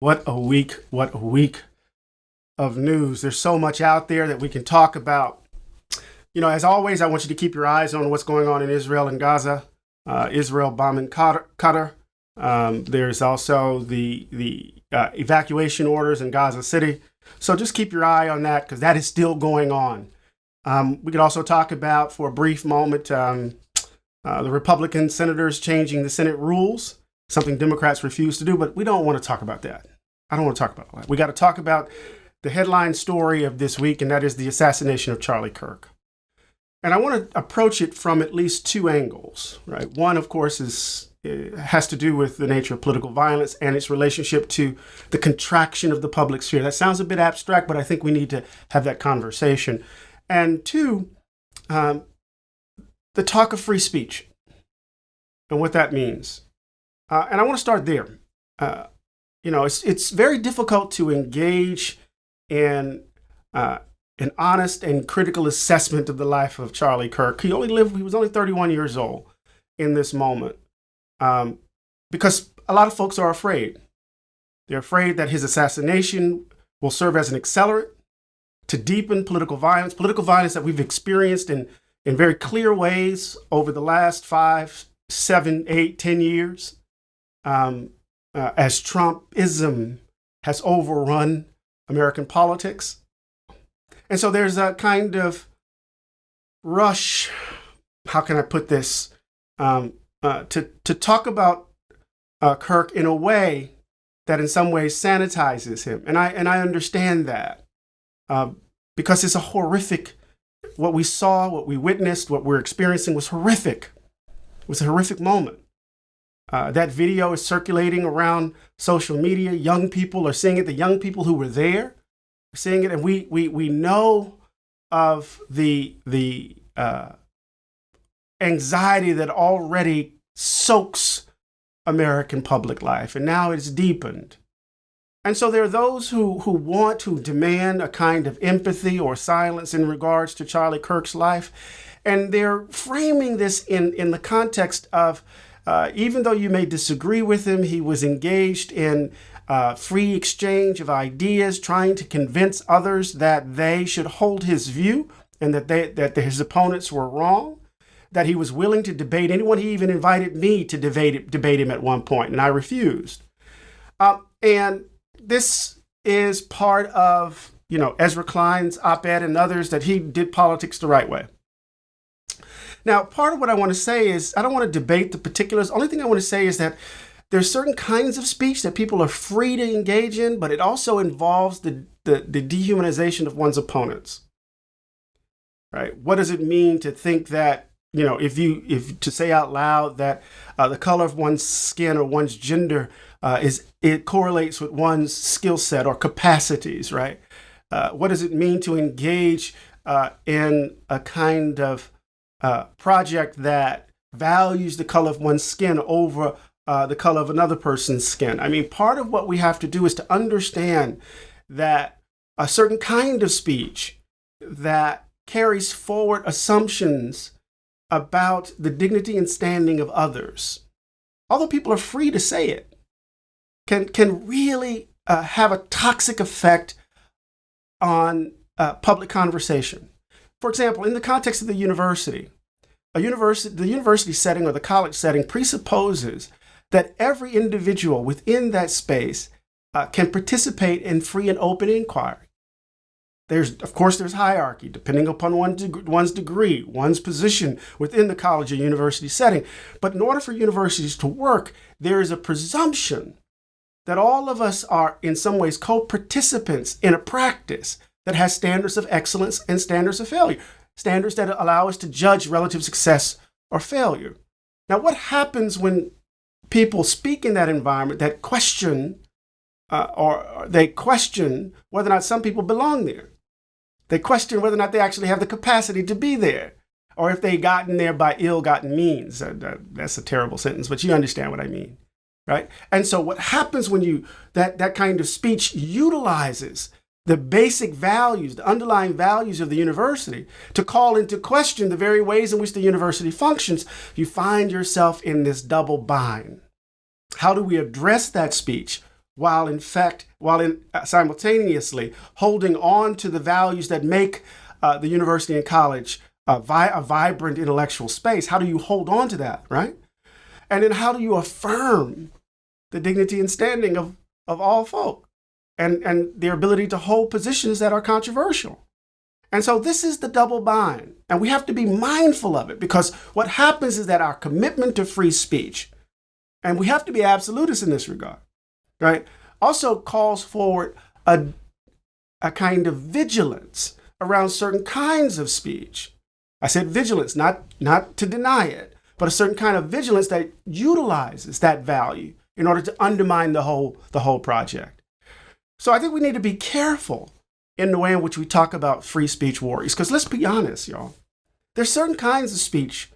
What a week. What a week of news. There's so much out there that we can talk about. As always, I want you to keep your eyes on what's going on in Israel and Gaza. Israel bombing Qatar. There's also the evacuation orders in Gaza City. So just keep your eye on that because that is still going on. We could also talk about, for a brief moment, the Republican senators changing the Senate rules, something Democrats refuse to do, but we don't want to talk about that. I don't want to talk about that. We got to talk about the headline story of this week, and that is the assassination of Charlie Kirk. And I want to approach it from at least two angles, right? One, of course, has to do with the nature of political violence and its relationship to the contraction of the public sphere. That sounds a bit abstract, but I think we need to have that conversation. And two, the talk of free speech and what that means. And I want to start there. It's very difficult to engage in an honest and critical assessment of the life of Charlie Kirk. He was only 31 years old in this moment, because a lot of folks are afraid. They're afraid that his assassination will serve as an accelerant to deepen political violence that we've experienced in very clear ways over the last 5, 7, 8, 10 years, as Trumpism has overrun American politics. And so there's a kind of rush, how can I put this, to talk about Kirk in a way that in some ways sanitizes him. And I understand that because it's a horrific, what we saw, what we witnessed, what we're experiencing was horrific. It was a horrific moment. That video is circulating around social media. Young people are seeing it. The young people who were there are seeing it. And we know of the anxiety that already soaks American public life. And now it's deepened. And so there are those who want to demand a kind of empathy or silence in regards to Charlie Kirk's life. And they're framing this in the context of, even though you may disagree with him, he was engaged in free exchange of ideas, trying to convince others that they should hold his view and that his opponents were wrong, that he was willing to debate anyone. He even invited me to debate him at one point, and I refused. And this is part of, Ezra Klein's op-ed and others, that he did politics the right way. Now, part of what I want to say is, I don't want to debate the particulars. The only thing I want to say is that there's certain kinds of speech that people are free to engage in, but it also involves the dehumanization of one's opponents. Right? What does it mean to think that, if to say out loud that the color of one's skin or one's gender it correlates with one's skill set or capacities, right? What does it mean to engage in a kind of project that values the color of one's skin over the color of another person's skin? I mean, part of what we have to do is to understand that a certain kind of speech that carries forward assumptions about the dignity and standing of others, although people are free to say it, can really have a toxic effect on public conversation. For example, in the context of the university, the university setting or the college setting presupposes that every individual within that space can participate in free and open inquiry. Of course, there's hierarchy depending upon one's degree, one's position within the college or university setting. But in order for universities to work, there is a presumption that all of us are in some ways co-participants in a practice that has standards of excellence and standards of failure, standards that allow us to judge relative success or failure. Now, what happens when people speak in that environment that question or they question whether or not some people belong there? They question whether or not they actually have the capacity to be there, or if they gotten there by ill-gotten means. That's a terrible sentence, but you understand what I mean, right? And so what happens when that kind of speech utilizes the basic values, the underlying values of the university to call into question the very ways in which the university functions, you find yourself in this double bind. How do we address that speech simultaneously holding on to the values that make the university and college a vibrant intellectual space. How do you hold on to that, right? And then how do you affirm the dignity and standing of all folk and their ability to hold positions that are controversial? And so this is the double bind, and we have to be mindful of it, because what happens is that our commitment to free speech, and we have to be absolutists in this regard, right, also calls forward a kind of vigilance around certain kinds of speech. I said vigilance, not to deny it, but a certain kind of vigilance that utilizes that value in order to undermine the whole project. So I think we need to be careful in the way in which we talk about free speech warriors, because let's be honest, y'all. There's certain kinds of speech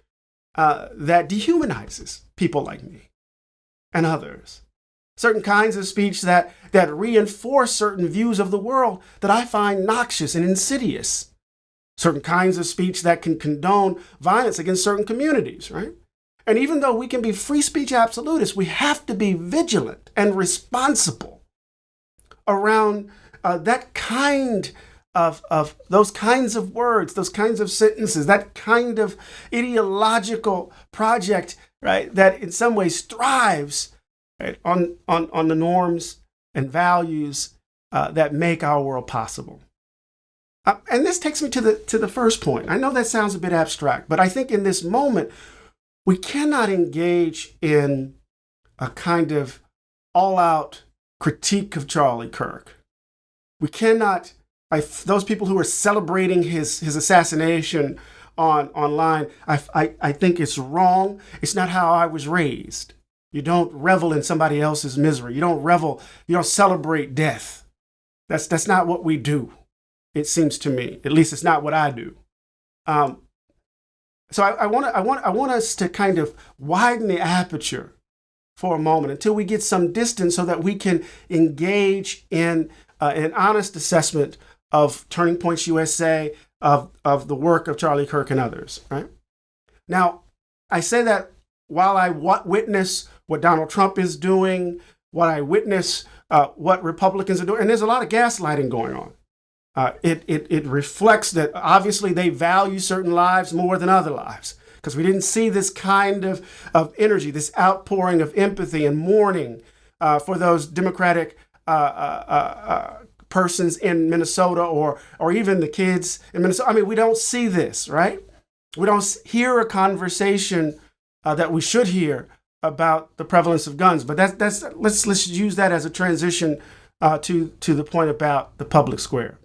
that dehumanizes people like me and others. Certain kinds of speech that reinforce certain views of the world that I find noxious and insidious. Certain kinds of speech that can condone violence against certain communities, right? And even though we can be free speech absolutists, we have to be vigilant and responsible around that kind of those kinds of words, those kinds of sentences, that kind of ideological project, right, that in some ways thrives, right, on the norms and values that make our world possible. And this takes me to the first point. I know that sounds a bit abstract, but I think in this moment, we cannot engage in a kind of all-out critique of Charlie Kirk. We cannot, those people who are celebrating his assassination online, I think it's wrong. It's not how I was raised. You don't revel in somebody else's misery. You don't celebrate death. That's not what we do, it seems to me. At least it's not what I do. So I want us to kind of widen the aperture for a moment until we get some distance so that we can engage in an honest assessment of Turning Points USA, of the work of Charlie Kirk and others, right? Now, I say that while I witness what Donald Trump is doing, what I witness what Republicans are doing, and there's a lot of gaslighting going on. It reflects that obviously they value certain lives more than other lives, because we didn't see this kind of energy, this outpouring of empathy and mourning for those Democratic persons in Minnesota or even the kids in Minnesota. I mean, we don't see this, right? We don't hear a conversation that we should hear about the prevalence of guns. But let's use that as a transition to the point about the public square.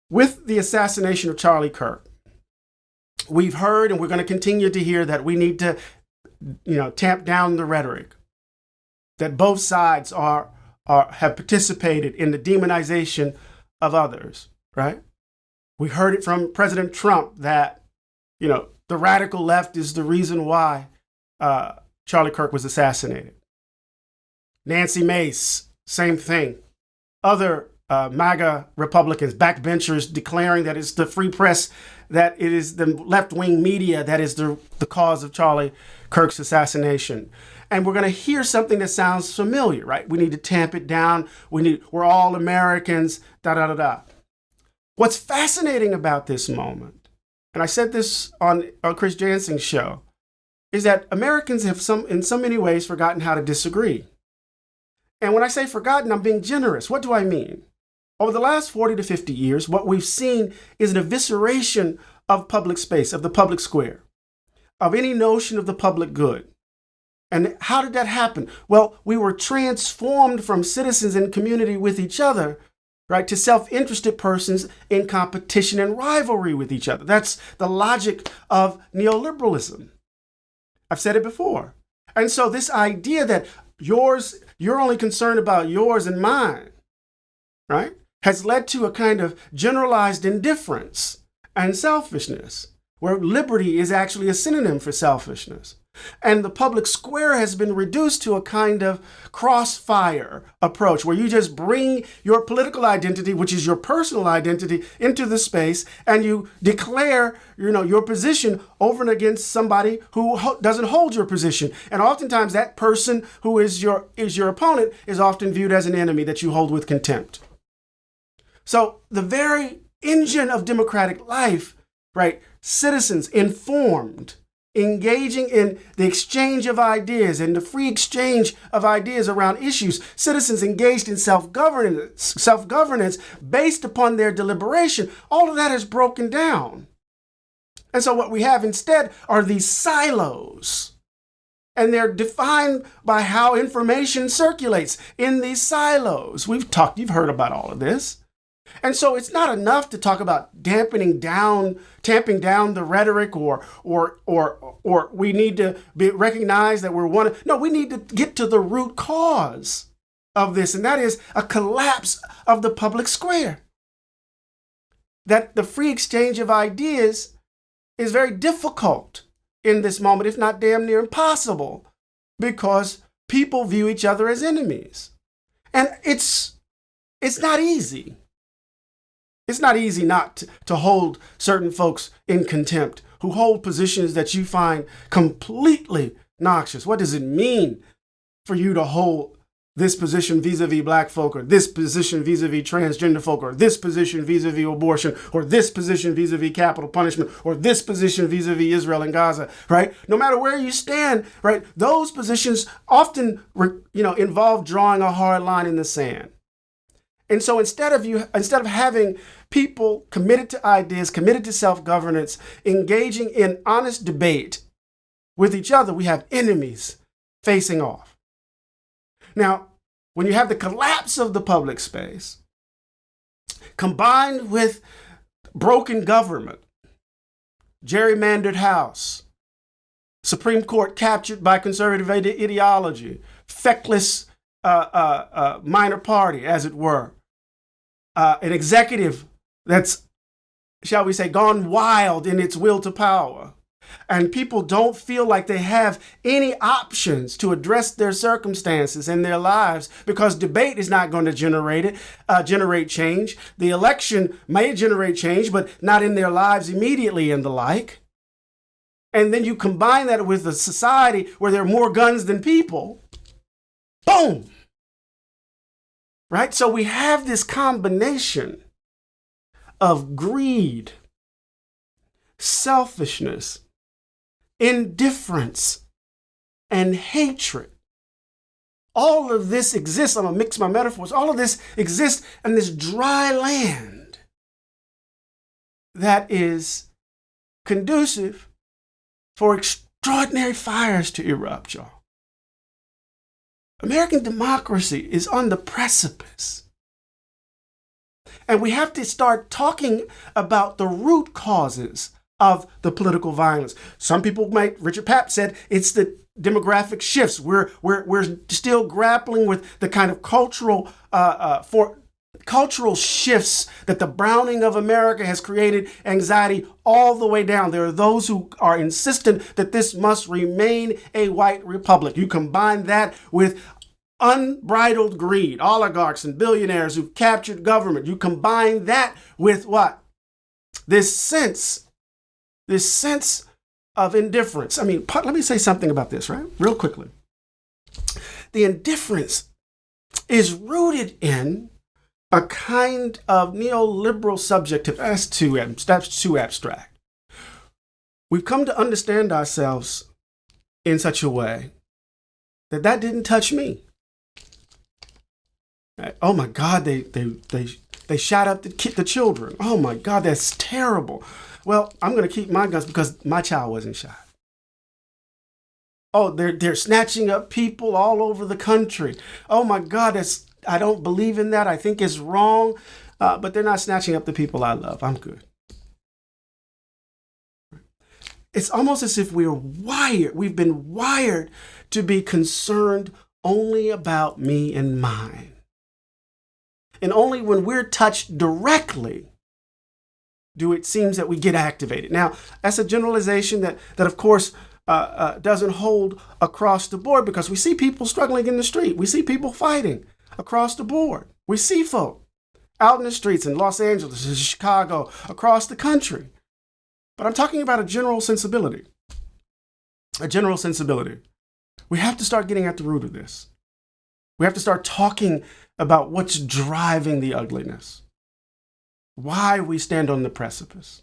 With the assassination of Charlie Kirk, we've heard, and we're going to continue to hear, that we need to, tamp down the rhetoric, that both sides have participated in the demonization of others, right? We heard it from President Trump that, the radical left is the reason why Charlie Kirk was assassinated. Nancy Mace, same thing. Other MAGA Republicans, backbenchers, declaring that it's the free press, that it is the left-wing media that is the cause of Charlie Kirk's assassination. And we're going to hear something that sounds familiar, right? We need to tamp it down. We're all Americans, da-da-da-da. What's fascinating about this moment, and I said this on Chris Jansen's show, is that Americans have in so many ways forgotten how to disagree. And when I say forgotten, I'm being generous. What do I mean? Over the last 40 to 50 years, what we've seen is an evisceration of public space, of the public square, of any notion of the public good. And how did that happen? Well, we were transformed from citizens in community with each other, right, to self-interested persons in competition and rivalry with each other. That's the logic of neoliberalism. I've said it before. And so this idea that you're only concerned about yours and mine, right, has led to a kind of generalized indifference and selfishness, where liberty is actually a synonym for selfishness. And the public square has been reduced to a kind of crossfire approach where you just bring your political identity, which is your personal identity, into the space and you declare, your position over and against somebody who doesn't hold your position. And oftentimes that person who is your opponent is often viewed as an enemy that you hold with contempt. So the very engine of democratic life, right? Citizens informed, engaging in the exchange of ideas and the free exchange of ideas around issues, citizens engaged in self-governance based upon their deliberation, all of that is broken down. And so what we have instead are these silos. And they're defined by how information circulates in these silos. You've heard about all of this. And so it's not enough to talk about tamping down the rhetoric or we need to recognize that we're one. No, we need to get to the root cause of this, and that is a collapse of the public square. That the free exchange of ideas is very difficult in this moment, if not damn near impossible, because people view each other as enemies. And it's not easy. It's not easy not to hold certain folks in contempt who hold positions that you find completely noxious. What does it mean for you to hold this position vis-a-vis black folk, or this position vis-a-vis transgender folk, or this position vis-a-vis abortion, or this position vis-a-vis capital punishment, or this position vis-a-vis Israel and Gaza, right? No matter where you stand, right, those positions often, involve drawing a hard line in the sand. And so instead of having people committed to ideas, committed to self-governance, engaging in honest debate with each other, we have enemies facing off. Now, when you have the collapse of the public space, combined with broken government, gerrymandered House, Supreme Court captured by conservative ideology, feckless minor party, as it were, an executive that's, shall we say, gone wild in its will to power, and people don't feel like they have any options to address their circumstances in their lives because debate is not going to generate change. The election may generate change, but not in their lives immediately and the like. And then you combine that with a society where there are more guns than people. Boom! Right? So we have this combination of greed, selfishness, indifference, and hatred. All of this exists. I'm going to mix my metaphors. All of this exists in this dry land that is conducive for extraordinary fires to erupt, y'all. American democracy is on the precipice. And we have to start talking about the root causes of the political violence. Some people Richard Papp said it's the demographic shifts. We're still grappling with the kind of cultural shifts that the browning of America has created anxiety all the way down. There are those who are insistent that this must remain a white republic. You combine that with unbridled greed, oligarchs and billionaires who've captured government. You combine that with what? This sense of indifference. I mean, let me say something about this, right? Real quickly. The indifference is rooted in a kind of neoliberal subjective. That's too abstract. We've come to understand ourselves in such a way that didn't touch me. Oh my God, they shot up the children. Oh my God, that's terrible. Well, I'm going to keep my guns because my child wasn't shot. Oh, they're snatching up people all over the country. Oh my God, I don't believe in that. I think it's wrong. But they're not snatching up the people I love. I'm good. It's almost as if we've been wired to be concerned only about me and mine. And only when we're touched directly do it seems that we get activated. Now, that's a generalization that of course, doesn't hold across the board, because we see people struggling in the street. We see people fighting across the board. We see folk out in the streets in Los Angeles, in Chicago, across the country. But I'm talking about a general sensibility. A general sensibility. We have to start getting at the root of this. We have to start talking about what's driving the ugliness. Why we stand on the precipice.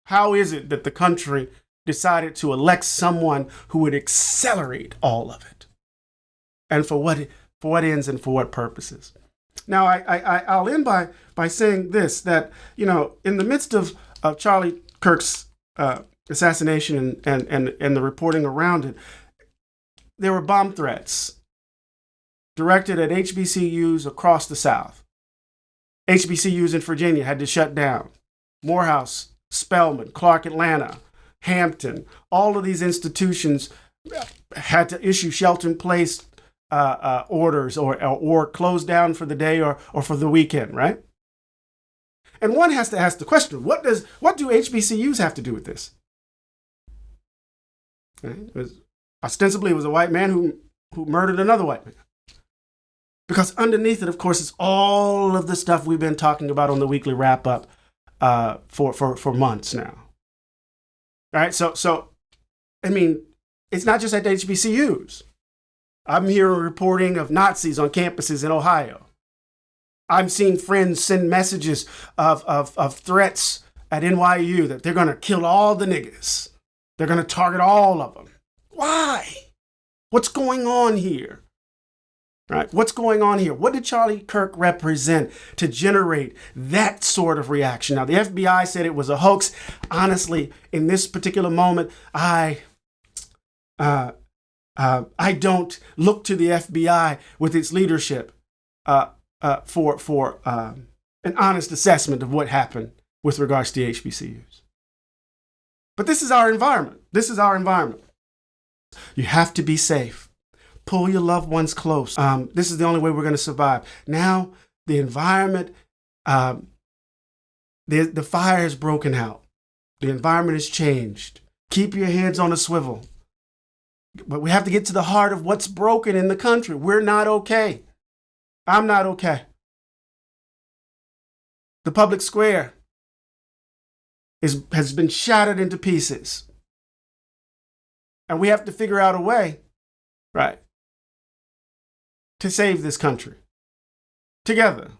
How is it that the country decided to elect someone who would accelerate all of it? And for what ends and for what purposes? Now, I'll end by saying this, that, in the midst of Charlie Kirk's assassination and the reporting around it, there were bomb threats directed at HBCUs across the South. HBCUs in Virginia had to shut down. Morehouse, Spelman, Clark Atlanta, Hampton, all of these institutions had to issue shelter-in-place orders or close down for the day or for the weekend, right? And one has to ask the question, what do HBCUs have to do with this? Right? Ostensibly, it was a white man who murdered another white man. Because underneath it, of course, is all of the stuff we've been talking about on the weekly wrap-up for months now. All right, so I mean, it's not just at HBCUs. I'm hearing reporting of Nazis on campuses in Ohio. I'm seeing friends send messages of threats at NYU that they're going to kill all the niggas. They're going to target all of them. Why? What's going on here? Right? What's going on here? What did Charlie Kirk represent to generate that sort of reaction? Now, the FBI said it was a hoax. Honestly, in this particular moment, I don't look to the FBI with its leadership for an honest assessment of what happened with regards to HBCUs. But this is our environment. This is our environment. You have to be safe. Pull your loved ones close. This is the only way we're going to survive. Now, the environment, the fire has broken out. The environment has changed. Keep your heads on a swivel. But we have to get to the heart of what's broken in the country. We're not okay. I'm not okay. The public square has been shattered into pieces. And we have to figure out a way, right, to save this country together.